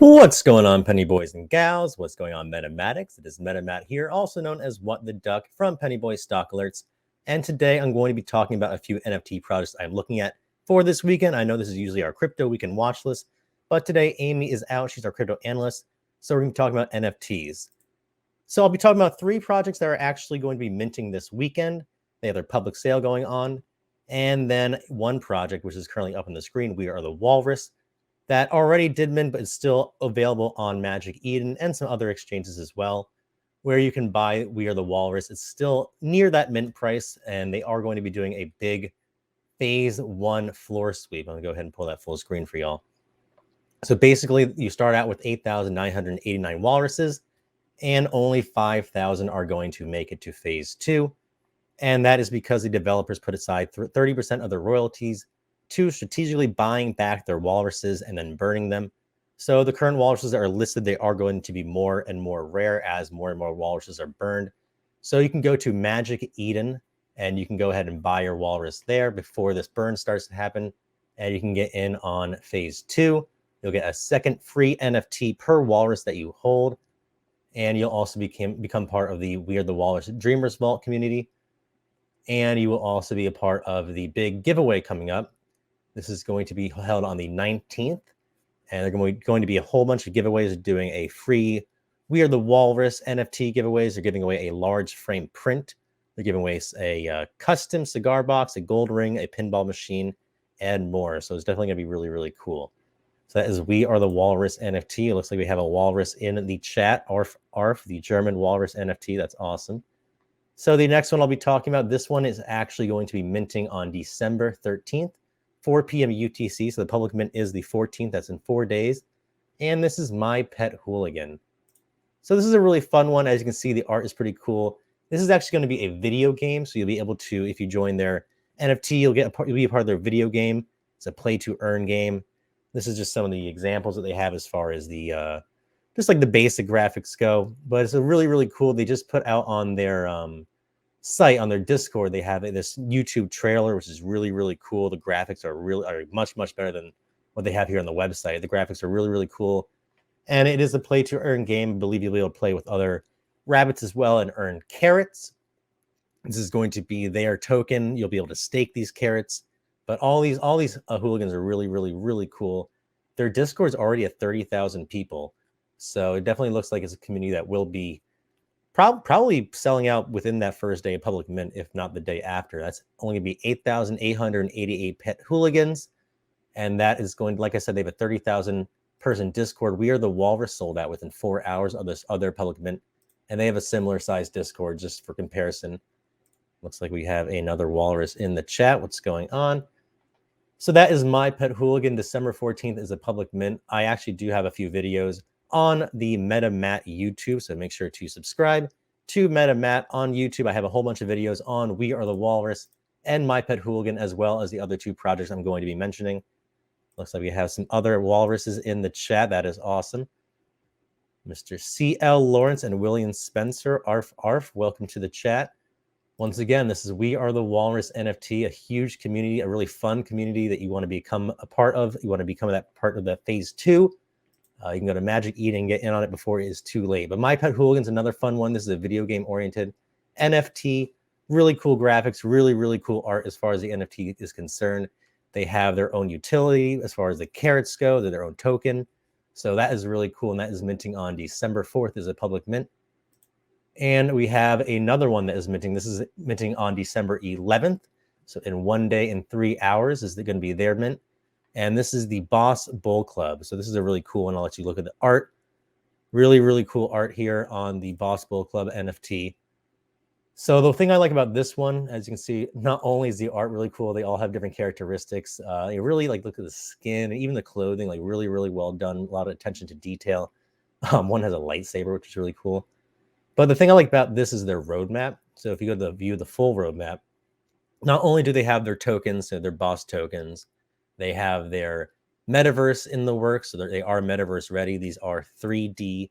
What's going on, Penny Boys and Gals? What's going on, Metamatics? It is MetaMatt here, also known as What the Duck from Penny Boys Stock Alerts. And today I'm going to be talking about a few NFT projects I'm looking at for this weekend. I know this is usually our crypto weekend watch list, but today Amy is out. She's our crypto analyst. So we're going to be talking about NFTs. So I'll be talking about three projects that are actually going to be minting this weekend. They have their public sale going on. And then one project, which is currently up on the screen, We Are the Walrus, that already did mint, but is still available on Magic Eden and some other exchanges as well, where you can buy We Are the Walrus. It's still near that mint price, and they are going to be doing a big phase 1 floor sweep. I'm going to go ahead and pull that full screen for y'all. So basically, you start out with 8,989 walruses, and only 5,000 are going to make it to phase 2. And that is because the developers put aside 30% of their royalties to strategically buying back their walruses and then burning them. So the current walruses that are listed, they are going to be more and more rare as more and more walruses are burned. So you can go to Magic Eden and you can go ahead and buy your walrus there before this burn starts to happen. And you can get in on phase 2. You'll get a second free NFT per walrus that you hold. And you'll also become part of the We Are the Walrus Dreamers Vault community. And you will also be a part of the big giveaway coming up. This is going to be held on the 19th, and they're going to be a whole bunch of giveaways doing a free We Are the Walrus NFT giveaways. They're giving away a large frame print. They're giving away a custom cigar box, a gold ring, a pinball machine, and more. So it's definitely going to be really, really cool. So that is We Are the Walrus NFT. It looks like we have a walrus in the chat, ARF, the German walrus NFT. That's awesome. So the next one I'll be talking about, this one is actually going to be minting on December 13th. 4 p.m. UTC, so the public mint is the 14th. That's in 4 days. And this is My Pet Hooligan. So this is a really fun one. As you can see, the art is pretty cool. This is actually going to be a video game, so you'll be able to, if you join their NFT, you'll be a part of their video game. It's a play-to-earn game. This is just some of the examples that they have as far as the just like the basic graphics go. But it's a really, really cool. They just put out on their site, on their Discord, they have this YouTube trailer, which is really, really cool. The graphics are much, much better than what they have here on the website. The graphics are really, really cool. And it is a play to earn game. I believe you'll be able to play with other rabbits as well and earn carrots. This is going to be their token. You'll be able to stake these carrots. But all these hooligans are really, really, really cool. Their Discord is already at 30,000 people. So it definitely looks like it's a community that will be probably selling out within that first day of public mint, if not the day after. That's only going to be 8,888 pet hooligans. And that is going, like I said, they have a 30,000 person Discord. We Are the Walrus sold out within 4 hours of this other public mint. And they have a similar sized Discord, just for comparison. Looks like we have another walrus in the chat. What's going on? So that is My Pet Hooligan. December 14th is a public mint. I actually do have a few videos on the MetaMatt YouTube, so make sure to subscribe to MetaMatt on YouTube. I have a whole bunch of videos on We Are the Walrus and My Pet Hooligan, as well as the other two projects I'm going to be mentioning. Looks like we have some other walruses in the chat. That is awesome. Mr. C.L. Lawrence and William Spencer, ARF, welcome to the chat. Once again, this is We Are the Walrus NFT, a huge community, a really fun community that you want to become a part of. You want to become that part of the phase 2. You can go to Magic Eden and get in on it before it is too late. But My Pet Hooligan's another fun one. This is a video game-oriented NFT. Really cool graphics, really, really cool art as far as the NFT is concerned. They have their own utility as far as the carrots go. They're their own token. So that is really cool, and that is minting on December 4th as a public mint. And we have another one that is minting. This is minting on December 11th. So in 1 day and 3 hours is going to be their mint. And this is the Boss Bull Club. So this is a really cool one. I'll let you look at the art. Really, really cool art here on the Boss Bull Club NFT. So the thing I like about this one, as you can see, not only is the art really cool, they all have different characteristics. You really look at the skin and even the clothing, like really, really well done. A lot of attention to detail. One has a lightsaber, which is really cool. But the thing I like about this is their roadmap. So if you go to view the full roadmap, not only do they have their tokens, so their boss tokens, they have their metaverse in the works. So they are metaverse ready. These are 3D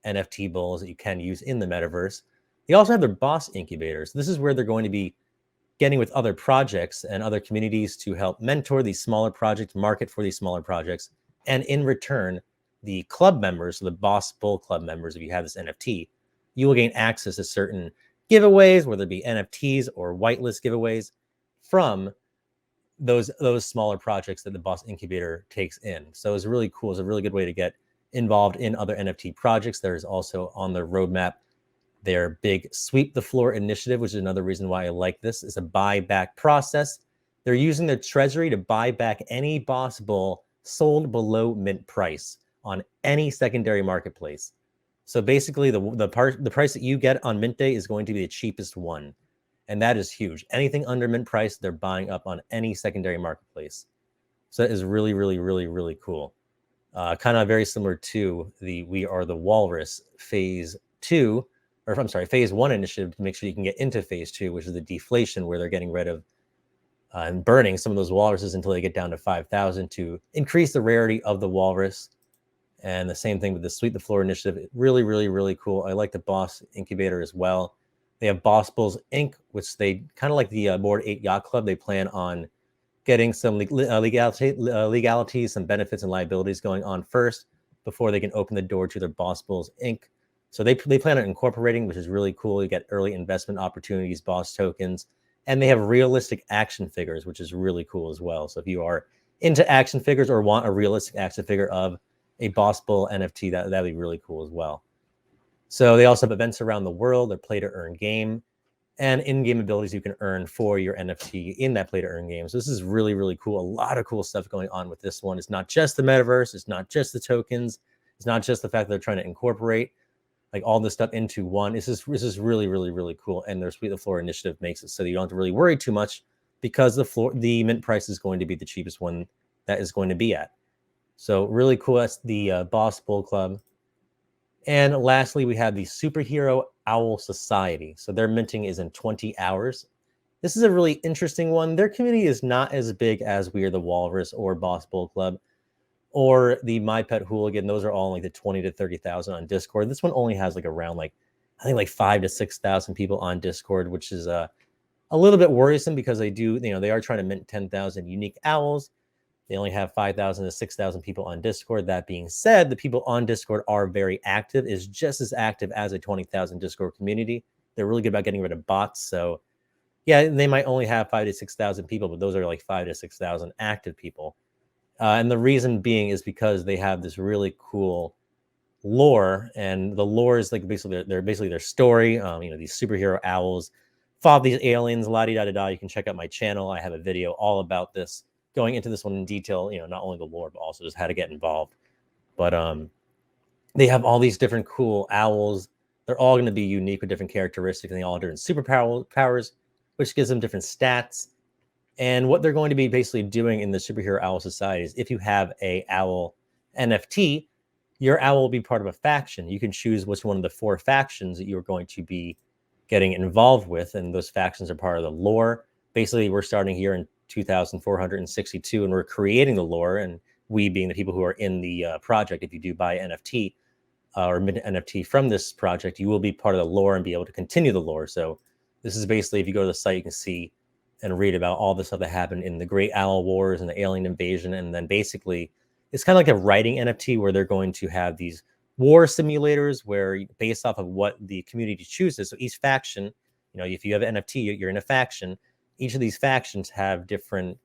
NFT bulls that you can use in the metaverse. They also have their boss incubators. This is where they're going to be getting with other projects and other communities to help mentor these smaller projects, market for these smaller projects. And in return, the club members, so the Boss Bull Club members, if you have this NFT, you will gain access to certain giveaways, whether it be NFTs or whitelist giveaways from those smaller projects that the Boss Incubator takes in. So it's really cool. It's a really good way to get involved in other NFT projects. There's also on the roadmap their big sweep the floor initiative, which is another reason why I like this. It's a buyback process. They're using their treasury to buy back any Boss Bull sold below mint price on any secondary marketplace. So basically, the price that you get on mint day is going to be the cheapest one, and that is huge. Anything under mint price, they're buying up on any secondary marketplace. So that is really, really, really, really cool. Kind of very similar to the We Are the Walrus phase 2, or I'm sorry, phase 1 initiative to make sure you can get into phase 2, which is the deflation, where they're getting rid of and burning some of those walruses until they get down to 5,000 to increase the rarity of the walrus. And the same thing with the Sweep the Floor initiative. Really, really, really cool. I like the Boss Incubator as well. They have Boss Bulls Inc., which they kind of like the Board 8 Yacht Club. They plan on getting some legality, some benefits and liabilities going on first before they can open the door to their Boss Bulls Inc. So they plan on incorporating, which is really cool. You get early investment opportunities, Boss tokens, and they have realistic action figures, which is really cool as well. So if you are into action figures or want a realistic action figure of a Boss Bull NFT, that'd be really cool as well. So they also have events around the world, their play to earn game, and in-game abilities you can earn for your NFT in that play to earn game. So this is really, really cool. A lot of cool stuff going on with this one. It's not just the metaverse, it's not just the tokens, it's not just the fact that they're trying to incorporate like all this stuff into one. This is really, really, really cool. And their Sweep the Floor initiative makes it so that you don't have to really worry too much, because the mint price is going to be the cheapest one that is going to be at. So really cool. That's the Boss Bull Club. And lastly, we have the Superhero Owl Society. So their minting is in 20 hours. This is a really interesting one. Their community is not as big as We Are the Walrus or Boss Bull Club or the My Pet Hooligan. Those are all like the 20 to 30,000 on Discord. This one only has like around I think like 5,000 to 6,000 people on Discord, which is a little bit worrisome, because they are trying to mint 10,000 unique owls. They only have 5,000 to 6,000 people on Discord. That being said, the people on Discord are very active, is just as active as a 20,000 Discord community. They're really good about getting rid of bots. So yeah, they might only have 5,000 to 6,000 people, but those are like 5,000 to 6,000 active people. And the reason being is because they have this really cool lore, and the lore is like basically their story. These superhero owls fought these aliens, la-di-da-da-da. You can check out my channel. I have a video all about this, going into this one in detail, not only the lore, but also just how to get involved. But they have all these different cool owls. They're all going to be unique with different characteristics, and they all have different superpowers, which gives them different stats. And what they're going to be basically doing in the Superhero Owl Society is, if you have a owl NFT, your owl will be part of a faction. You can choose which one of the 4 factions that you're going to be getting involved with, and those factions are part of the lore. Basically, we're starting here in 2,462, and we're creating the lore, and we being the people who are in the project. If you do buy NFT or mint NFT from this project, you will be part of the lore and be able to continue the lore. So this is basically, if you go to the site, you can see and read about all the stuff that happened in the Great Owl Wars and the Alien Invasion. And then basically, it's kind of like a writing NFT, where they're going to have these war simulators where, based off of what the community chooses, so each faction, if you have an NFT, you're in a faction. Each of these factions have different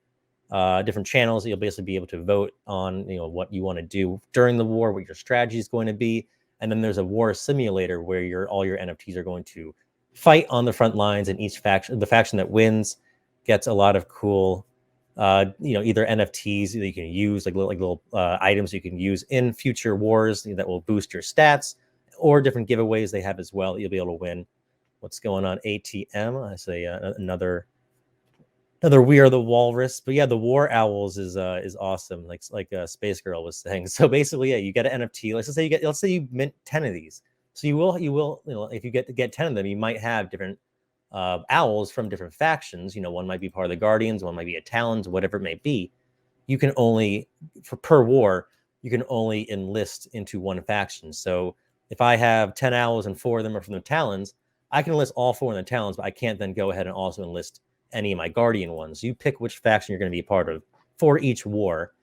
channels that you'll basically be able to vote on, what you want to do during the war, what your strategy is going to be. And then there's a war simulator where all your NFTs are going to fight on the front lines, and each faction, the faction that wins, gets a lot of cool, either NFTs that you can use, like little items you can use in future wars that will boost your stats, or different giveaways they have as well that you'll be able to win. What's going on, ATM? I say another We Are the Walrus. But yeah, the War Owls is awesome, like Space Girl was saying. So basically, yeah, you get an NFT. Let's say you mint 10 of these. So you will if you get 10 of them, you might have different owls from different factions. One might be part of the Guardians, one might be a Talons, whatever it may be. You can only, per war, you can only enlist into one faction. So if I have 10 owls and 4 of them are from the Talons, I can enlist all 4 in the Talons, but I can't then go ahead and also enlist any of my Guardian ones. You pick which faction you're going to be a part of for each war.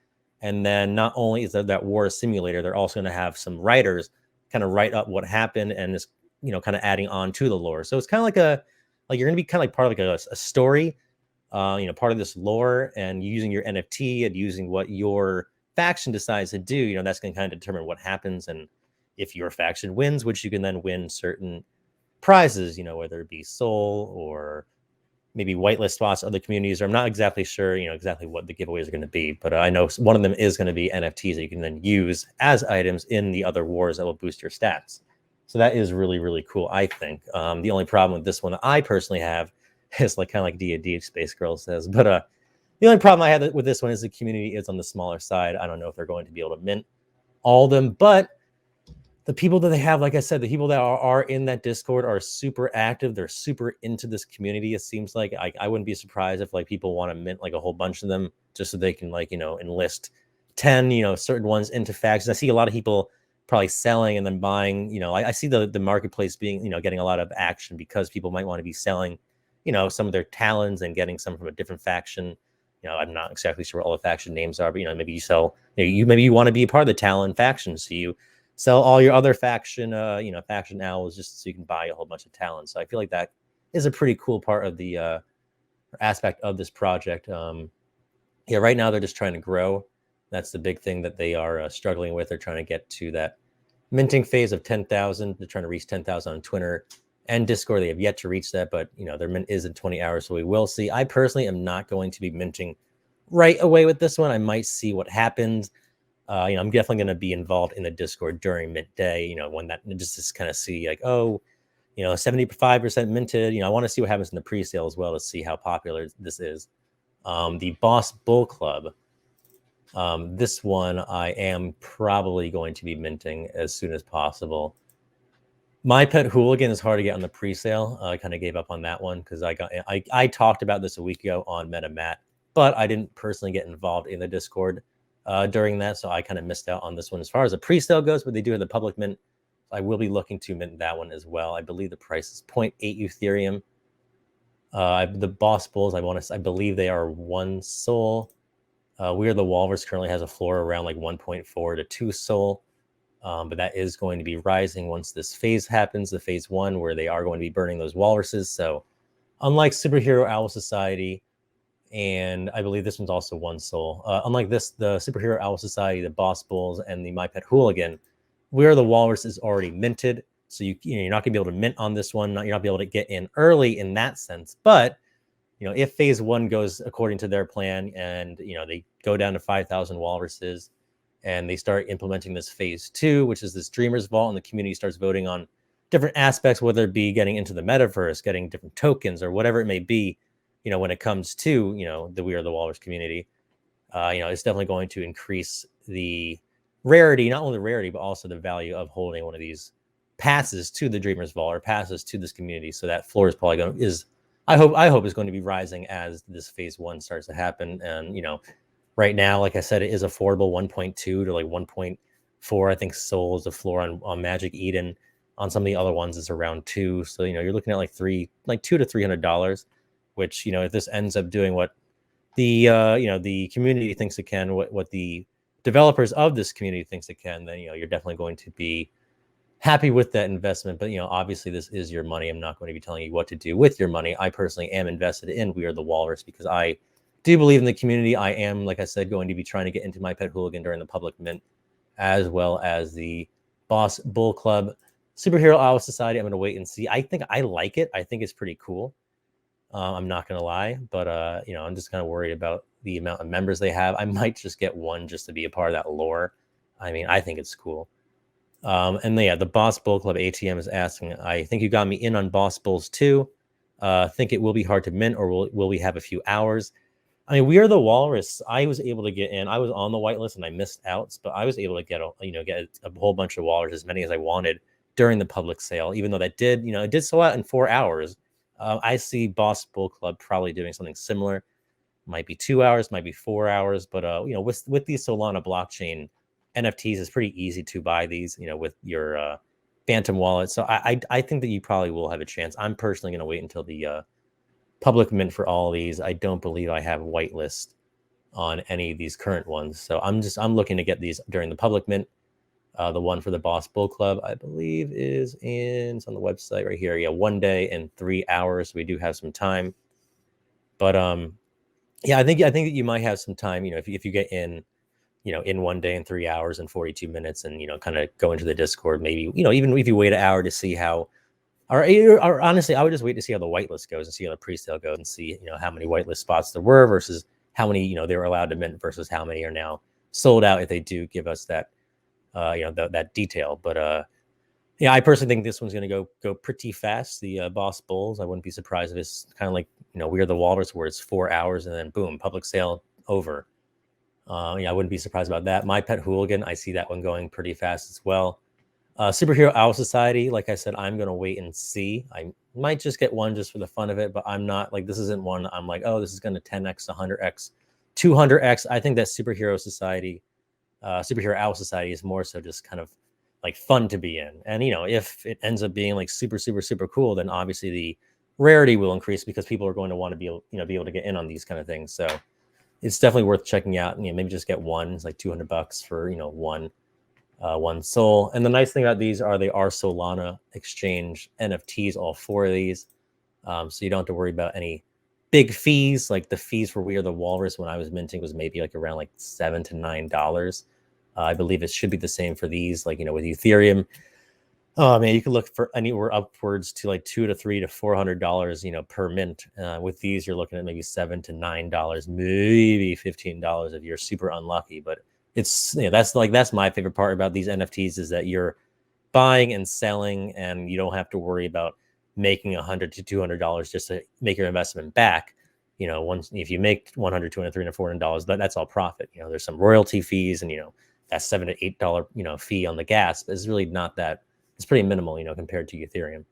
And then not only is there that war simulator, they're also going to have some writers kind of write up what happened and is, kind of adding on to the lore. So it's kind of like you're going to be kind of like part of like a story, part of this lore, and using your NFT and using what your faction decides to do, that's going to kind of determine what happens. And if your faction wins, which you can then win certain prizes, whether it be soul or maybe whitelist spots, other communities. Or I'm not exactly sure, exactly what the giveaways are going to be, but I know one of them is going to be NFTs that you can then use as items in the other wars that will boost your stats. So that is really, really cool, I think. The only problem with this one that I personally have is like kind of like D&D Space Girl says, but the only problem I have with this one is the community is on the smaller side. I don't know if they're going to be able to mint all of them, but the people that they have, like I said, the people that are in that Discord are super active. They're super into this community. It seems like I wouldn't be surprised if like people want to mint like a whole bunch of them just so they can like, enlist 10, certain ones into factions. I see a lot of people probably selling and then buying, I see the marketplace being, getting a lot of action because people might want to be selling, some of their talons and getting some from a different faction. I'm not exactly sure what all the faction names are, but, maybe you sell, maybe you want to be a part of the Talon faction. So you sell all your other faction, faction owls just so you can buy a whole bunch of talents. So I feel like that is a pretty cool part of the aspect of this project. Right now they're just trying to grow. That's the big thing that they are struggling with. They're trying to get to that minting phase of 10,000. They're trying to reach 10,000 on Twitter and Discord. They have yet to reach that, but their mint is in 20 hours, so we will see. I personally am not going to be minting right away with this one. I might see what happens. I'm definitely going to be involved in the Discord during midday, when that just to kind of see like, 75% minted. I want to see what happens in the pre-sale as well to see how popular this is. The Boss Bull Club. This one I am probably going to be minting as soon as possible. My Pet Hooligan is hard to get on the pre-sale. I kind of gave up on that one because I talked about this a week ago on MetaMatt, but I didn't personally get involved in the Discord during that, so I kind of missed out on this one as far as the pre-sale goes. But they do have the public mint. I will be looking to mint that one as well. I believe the price is 0.8 Ethereum. The Boss Bulls, I believe they are 1 soul. We Are the Walrus currently has a floor around like 1.4 to 2 soul. But that is going to be rising once this phase happens, the phase 1, where they are going to be burning those walruses. So unlike Superhero Owl Society, and I believe this one's also 1 soul. Unlike this, the Superhero Owl Society, the Boss Bulls, and the My Pet Hooligan, We Are the Walrus is already minted. So you're not going to be able to mint on this one. You're not going to be able to get in early in that sense. But if phase 1 goes according to their plan and they go down to 5,000 walruses, and they start implementing this phase 2, which is this Dreamers Vault, and the community starts voting on different aspects, whether it be getting into the metaverse, getting different tokens, or whatever it may be, when it comes to, the We Are the Walrus community, it's definitely going to increase the rarity, not only the rarity, but also the value of holding one of these passes to the Dreamers Vault or passes to this community. So that floor is probably I hope is going to be rising as this phase 1 starts to happen. And, right now, like I said, it is affordable 1.2 to like 1.4. I think soul is the floor on Magic Eden. On some of the other ones, it's around 2. So, you're looking at like $200 to $300, which, if this ends up doing what the, the community thinks it can, what the developers of this community thinks it can, then, you're definitely going to be happy with that investment. But, obviously this is your money. I'm not going to be telling you what to do with your money. I personally am invested in We Are the Walrus because I do believe in the community. I am, like I said, going to be trying to get into My Pet Hooligan during the public mint, as well as the Boss Bull Club. Superhero Owl Society, I'm going to wait and see. I think I like it. I think it's pretty cool. I'm not going to lie, but I'm just kind of worried about the amount of members they have. I might just get one just to be a part of that lore. I mean, I think it's cool. And yeah, the Boss Bull Club ATM is asking, I think you got me in on Boss Bulls too. Think it will be hard to mint, or will we have a few hours? I mean, We Are the Walrus. I was able to get in. I was on the whitelist and I missed out, but I was able to get a whole bunch of walrus, as many as I wanted during the public sale. Even though that did, it did sell out in 4 hours. I see Boss Bull Club probably doing something similar. Might be 2 hours, might be 4 hours, but with the Solana blockchain, NFTs is pretty easy to buy these. With your Phantom wallet. So I think that you probably will have a chance. I'm personally going to wait until the public mint for all of these. I don't believe I have whitelist on any of these current ones. So I'm looking to get these during the public mint. The one for the Boss Bull Club, I believe, it's on the website right here. Yeah, 1 day and 3 hours. We do have some time, but yeah, I think that you might have some time. If you get in, in 1 day and 3 hours and 42 minutes, and kind of go into the Discord, maybe even if you wait an hour to see how. Or honestly, I would just wait to see how the whitelist goes and see how the pre-sale goes and see how many whitelist spots there were versus how many they were allowed to mint versus how many are now sold out if they do give us that that detail. But yeah, I personally think this one's going to go pretty fast. The Boss Bulls, I wouldn't be surprised if it's kind of like We Are the Walrus, where it's 4 hours and then boom, public sale over. Yeah, I wouldn't be surprised about that. My Pet Hooligan, I see that one going pretty fast as well. Superhero Owl Society, like I said, I'm going to wait and see. I might just get one just for the fun of it, but I'm not like, this isn't one I'm like, oh, this is going to 10x, 100x, 200x. I think that Superhero Owl Society is more so just kind of like fun to be in. And, if it ends up being like super, super, super cool, then obviously the rarity will increase because people are going to want to be able to get in on these kind of things. So it's definitely worth checking out. Maybe just get one. It's like $200 for, one Sol. And the nice thing about these are they are Solana exchange NFTs, all 4 of these. So you don't have to worry about any big fees. Like the fees for We Are the Walrus when I was minting was maybe like around like $7 to $9. I believe it should be the same for these, like, with Ethereum. Oh man, you can look for anywhere upwards to like $200 to $300 to $400, per mint. With these, you're looking at maybe $7 to $9, maybe $15 if you're super unlucky. But it's that's my favorite part about these NFTs is that you're buying and selling, and you don't have to worry about making $100 to $200 just to make your investment back. Once if you make $100, $200, $300, $400, that's all profit. There's some royalty fees, and that $7 to $8 fee on the gas, but it's really not that. It's pretty minimal, compared to Ethereum.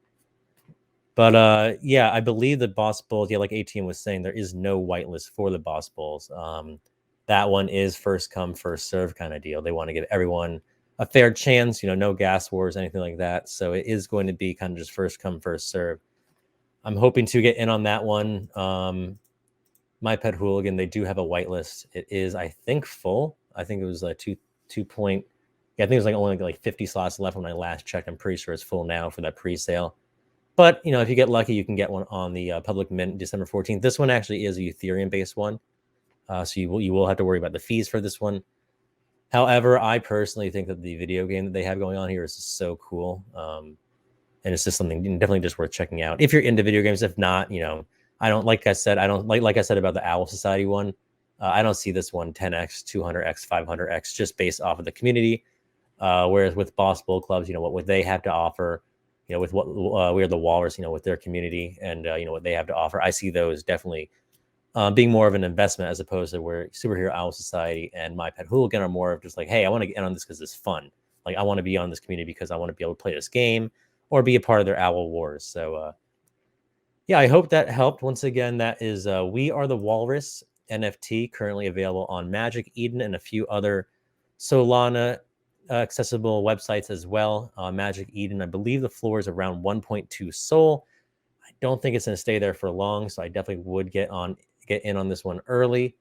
But yeah, I believe the Boss Bulls, like ATM was saying, there is no whitelist for the Boss Bulls. That one is first come, first serve kind of deal. They want to give everyone a fair chance, no gas wars, anything like that. So it is going to be kind of just first come, first serve. I'm hoping to get in on that one. My Pet Hooligan, they do have a whitelist. It is, I think, full. I think it was a 2 point. Yeah, I think it was like only like 50 slots left when I last checked. I'm pretty sure it's full now for that pre-sale. But, if you get lucky, you can get one on the public mint December 14th. This one actually is a Ethereum-based one. So you will have to worry about the fees for this one. However, I personally think that the video game that they have going on here is just so cool. And it's just something definitely just worth checking out. If you're into video games, if not, I don't, like I said about the Owl Society one, I don't see this one 10x, 200x, 500x just based off of the community. Whereas with Boss Bull Clubs, what they have to offer, with what We Are the Walrus, with their community and, what they have to offer, I see those definitely being more of an investment as opposed to where Superhero Owl Society and My Pet Hooligan are more of just like, hey, I want to get in on this because it's fun. Like I want to be on this community because I want to be able to play this game or be a part of their Owl Wars. So yeah, I hope that helped. Once again, that is We Are the Walrus NFT, currently available on Magic Eden and a few other Solana accessible websites as well. Magic Eden, I believe the floor is around 1.2 Sol. I don't think it's going to stay there for long, so I definitely would get in on this one early.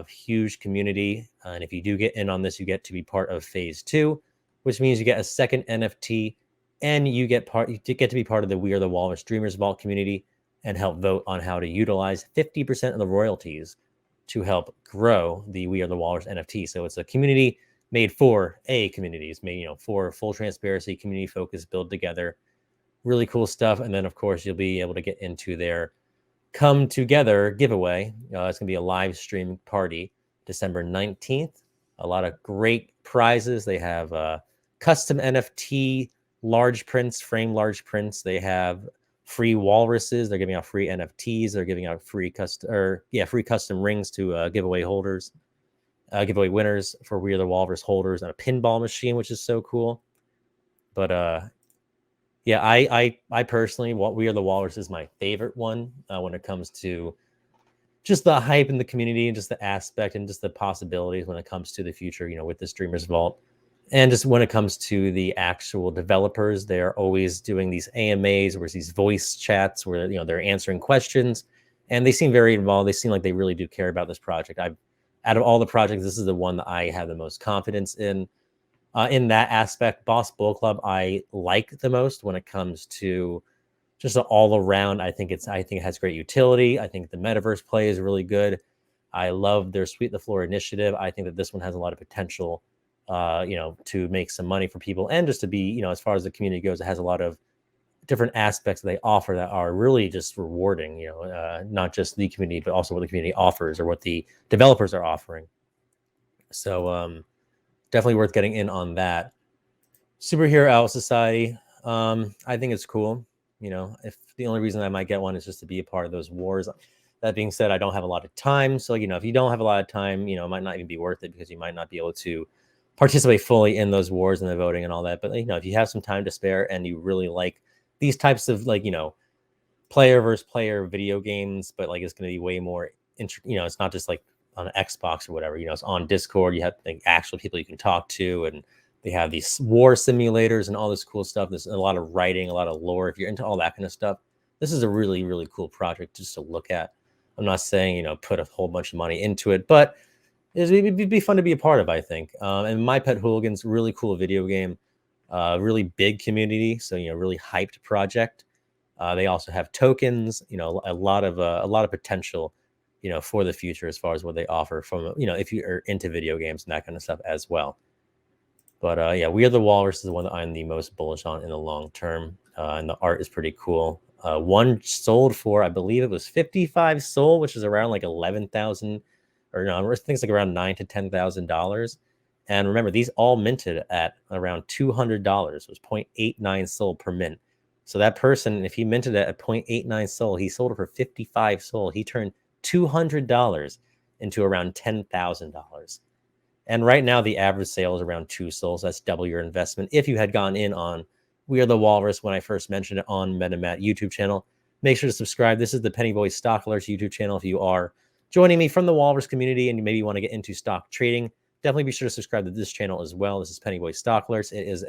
Huge community, and if you do get in on this, you get to be part of phase 2, which means you get a second NFT, and you get to be part of the We Are the Walrus Dreamers Vault community and help vote on how to utilize 50% of the royalties to help grow the We Are the Walrus NFT. So it's a community made for communities, made for full transparency, community focus, build together, really cool stuff. And then of course you'll be able to get into their Come Together giveaway. It's gonna be a live stream party December 19th. A lot of great prizes. They have custom NFT large prints, frame large prints. They have free walruses. They're giving out free NFTs. They're giving out free custom rings to giveaway holders. Giveaway winners for We Are the Walrus holders and a pinball machine, which is so cool. But yeah, I personally, what We Are the Walrus is my favorite one when it comes to just the hype in the community and just the aspect and just the possibilities when it comes to the future, with the Streamers Vault. And just when it comes to the actual developers, they're always doing these AMAs where these voice chats where they're answering questions, and they seem very involved. They seem like they really do care about this project. out of all the projects, this is the one that I have the most confidence in that aspect. Boss Bull Club I like the most when it comes to just an all around. I think it has great utility. I think the metaverse play is really good. I love their Sweep the Floor initiative. I think that this one has a lot of potential, to make some money for people, and just to be, as far as the community goes, it has a lot of different aspects that they offer that are really just rewarding. Not just the community, but also what the community offers or what the developers are offering. So definitely worth getting in on that. Superhero Owl Society. I think it's cool. If the only reason I might get one is just to be a part of those wars. That being said, I don't have a lot of time. So, if you don't have a lot of time, it might not even be worth it, because you might not be able to participate fully in those wars and the voting and all that. But, if you have some time to spare and you really like these types of, player versus player video games, but it's going to be way more, it's not just like on an Xbox or whatever, it's on Discord. You have actual people you can talk to, and they have these war simulators and all this cool stuff. There's a lot of writing, a lot of lore. If you're into all that kind of stuff, this is a really, really cool project just to look at. I'm not saying, put a whole bunch of money into it, but it'd be fun to be a part of, I think. And My Pet Hooligans, really cool video game, really big community. So, really hyped project. They also have tokens, a lot of potential, for the future as far as what they offer from, if you are into video games and that kind of stuff as well. But yeah, We Are the Walrus is the one that I'm the most bullish on in the long term. And the art is pretty cool. One sold for, I believe it was 55 SOL, which is around 11,000, or no, I think it's around $9,000 to $10,000. And remember, these all minted at around $200. It was 0.89 SOL per mint. So that person, if he minted it at 0.89 SOL, he sold it for 55 SOL. He turned $200 into around $10,000. And right now, the average sale is around 2 SOL. So that's double your investment. If you had gone in on We Are the Walrus when I first mentioned it on MetaMatt YouTube channel, make sure to subscribe. This is the Penny Boy Stock Alerts YouTube channel. If you are joining me from the Walrus community and you maybe want to get into stock trading, definitely be sure to subscribe to this channel as well. This is Penny Boy Stock Alerts. It is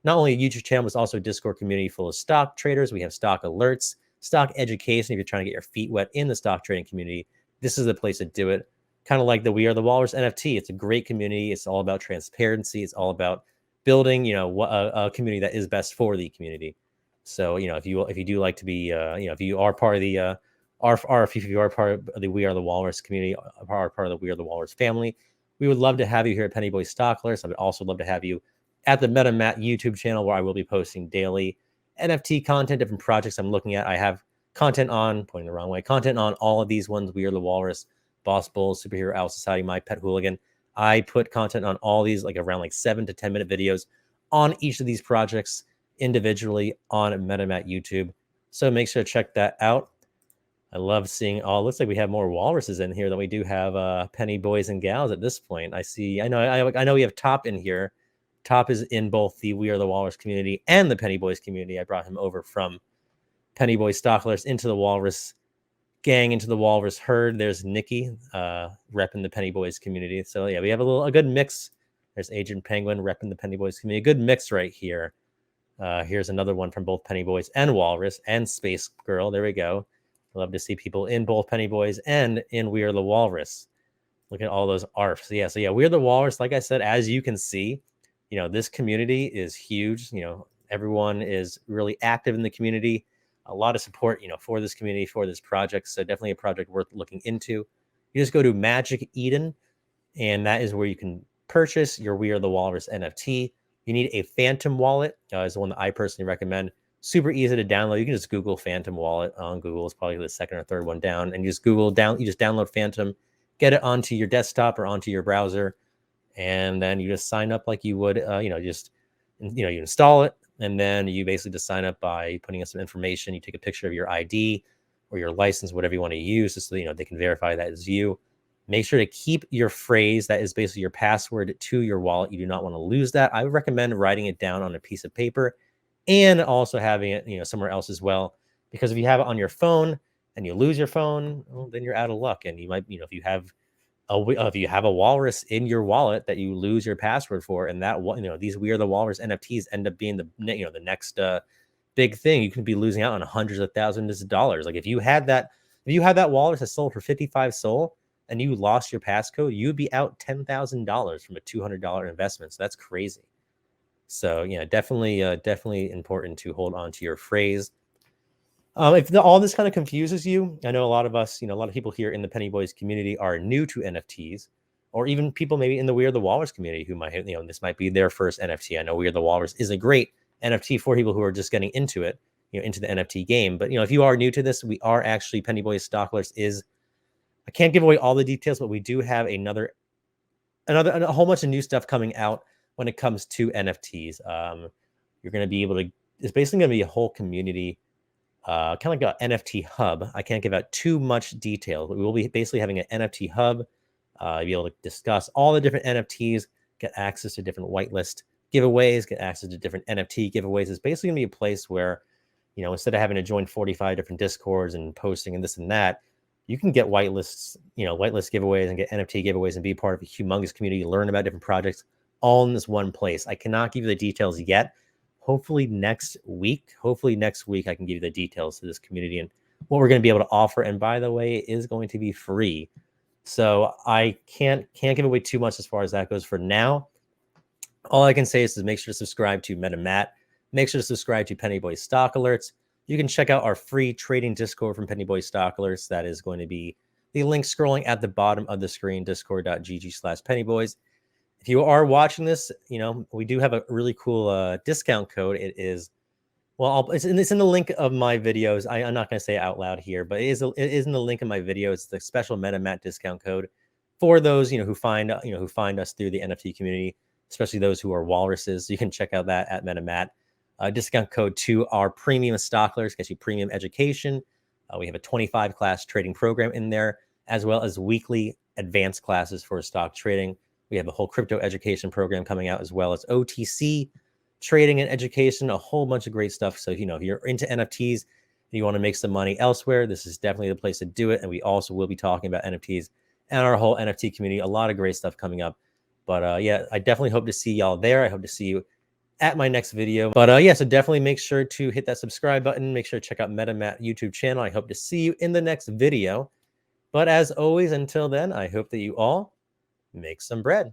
not only a YouTube channel, but it's also a Discord community full of stock traders. We have stock alerts, stock education. If you're trying to get your feet wet in the stock trading community, this is the place to do it. Kind of like the We Are the Walrus NFT. It's a great community. It's all about transparency. It's all about building, a community that is best for the community. So, if you do like to be, if you are part of the, if you are part of the We Are the Walrus community, part of the We Are the Walrus family, we would love to have you here at Penny Boy Stock Alerts. I would also love to have you at the MetaMatt YouTube channel, where I will be posting daily NFT content, different projects I'm looking at. I have content on all of these ones: We Are the Walrus, Boss Bulls, Superhero Owl Society, My Pet Hooligan. I put content on all these, around 7 to 10 minute videos on each of these projects individually on MetaMatt YouTube. So make sure to check that out. I love seeing looks like we have more walruses in here than we do have penny boys and gals at this point. I know we have Top in here. Top is in both the We Are the Walrus community and the Penny Boys community. I brought him over from Penny Boy Stock Alerts into the Walrus gang, into the Walrus herd. There's Nikki repping the Penny Boys community. So yeah, we have a good mix. There's Agent Penguin repping the Penny Boys community. A good mix right here. Here's another one from both Penny Boys and Walrus and Space Girl. There we go. I love to see people in both Penny Boys and in We Are the Walrus. Look at all those ARFs. So yeah, We Are the Walrus. Like I said, as you can see, this community is huge. Everyone is really active in the community. A lot of support, for this community, for this project. So definitely a project worth looking into. You just go to Magic Eden, and that is where you can purchase your We Are the Walrus NFT. You need a Phantom wallet, is the one that I personally recommend. Super easy to download. You can just Google Phantom wallet on Google. It's probably the second or third one down, and you just download Phantom, get it onto your desktop or onto your browser, and then you just sign up like you would, you install it. And then you basically just sign up by putting in some information. You take a picture of your ID or your license, whatever you want to use, just so they can verify that is you. Make sure to keep your phrase, that is basically your password, to your wallet. You do not want to lose that. I would recommend writing it down on a piece of paper and also having it, somewhere else as well. Because if you have it on your phone and you lose your phone, well, then you're out of luck. And you might, if you have a walrus in your wallet that you lose your password for, and that these We Are the Walrus NFTs end up being the next big thing, you could be losing out on hundreds of thousands of dollars. If you had that walrus that sold for 55 SOL, and you lost your passcode, you'd be out $10,000 from a $200 investment. So that's crazy. So yeah, definitely important to hold on to your phrase. If all this kind of confuses you, I know a lot of us, a lot of people here in the Penny Boys community are new to NFTs, or even people maybe in the We Are the Walrus community who might, this might be their first NFT. I know We Are the Walrus is a great NFT for people who are just getting into it, into the NFT game. But if you are new to this, we are actually Penny Boys Stock Alerts is. I can't give away all the details, but we do have a whole bunch of new stuff coming out when it comes to NFTs. You're going to be able to. It's basically going to be a whole community. Kind of like an NFT hub. I can't give out too much detail, but we will be basically having an NFT hub. Be able to discuss all the different NFTs, get access to different whitelist giveaways, get access to different NFT giveaways. It's basically going to be a place where, instead of having to join 45 different Discords and posting and this and that, you can get whitelist giveaways and get NFT giveaways and be part of a humongous community, learn about different projects all in this one place. I cannot give you the details yet. Hopefully next week I can give you the details to this community and what we're going to be able to offer. And by the way, it is going to be free. So I can't give away too much as far as that goes for now. All I can say is make sure to subscribe to MetaMatt. Make sure to subscribe to Penny Boys Stock Alerts. You can check out our free trading Discord from Penny Boys Stock Alerts. That is going to be the link scrolling at the bottom of the screen, discord.gg/pennyboys. If you are watching this, we do have a really cool discount code. It is, it's in the link of my videos. I'm not going to say it out loud here, but it is in the link of my video. It's the special MetaMatt discount code for those, who find us through the NFT community, especially those who are walruses. You can check out that at MetaMatt. Discount code to our premium stock alerts gets you premium education. We have a 25 class trading program in there, as well as weekly advanced classes for stock trading. We have a whole crypto education program coming out, as well as OTC trading and education, a whole bunch of great stuff. So, if you're into NFTs and you want to make some money elsewhere, this is definitely the place to do it. And we also will be talking about NFTs and our whole NFT community. A lot of great stuff coming up. But yeah, I definitely hope to see y'all there. I hope to see you at my next video. But yeah, so definitely make sure to hit that subscribe button. Make sure to check out MetaMatt YouTube channel. I hope to see you in the next video. But as always, until then, I hope that you all make some bread.